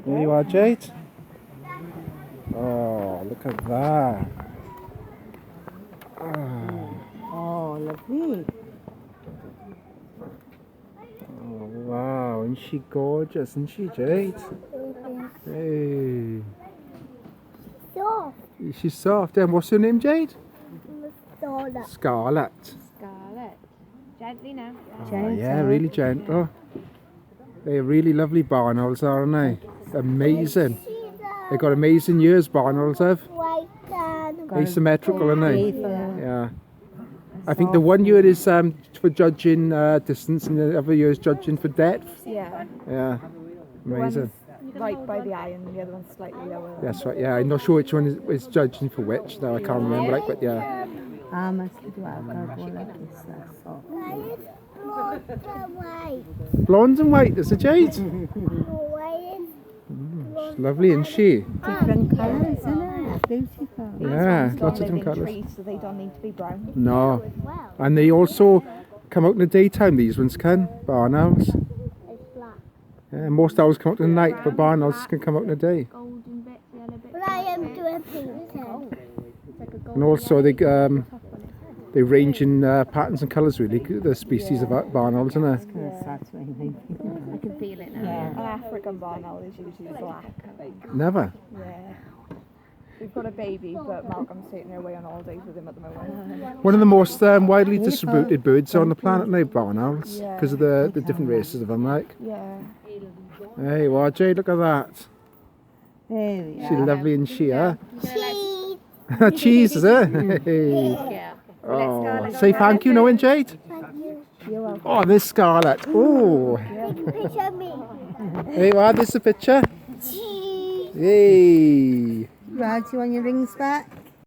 There you are, Jade. Oh, look at that. Oh, lovely. Oh, wow. Isn't she gorgeous, isn't she, Jade? Hey. Soft. She's soft. And what's her name, Jade? Scarlet. Scarlet. Scarlet. Gently now. Oh, yeah, really gentle. They're really lovely barn owls, aren't they? Amazing. They've got amazing ears, barn owls have. White and Asymmetrical, aren't they? Yeah. Yeah. I think the one year is for judging distance and the other year is judging for depth. Yeah. Yeah. Amazing. Right by the eye and the other one's slightly lower. That's right, yeah. I'm not sure which one is judging for which. No, I can't remember, like, but yeah. Mas bola so. blonde and white. Blonde and white, there's a Jade. White She's lovely, isn't she? Different colours, isn't it? Beautiful. Yeah, lots of Live in different colours. trees, so they don't need to be brown. No. as well. And they also come out in the daytime, these ones can. Barn owls. It's black. Yeah, most owls come out in the night, but barn owls can come out in the day. Golden bit, yellow bit. But I am doing pink then. And also they range in patterns and colours really, the species of barn owls, isn't it? I can feel it now. Yeah. An African barn owl is usually black, I think. Never. Yeah. We've got a baby, but Malcolm's taking her away on holidays with him at the moment. One of the most widely distributed birds on the planet now, barn owls, because of the different races of them, like. Yeah. Hey, well, Jade, look at that. There we She's are. lovely, isn't she, huh? Cheese. Cheese, is it? Hey. Yeah. Oh, say thank you, no, Jade? Thank you. You're welcome. Oh, there's Scarlet. Oh. Take a picture of me. Hey, well, this is a picture. Cheese. Hey. Right, you want your rings back?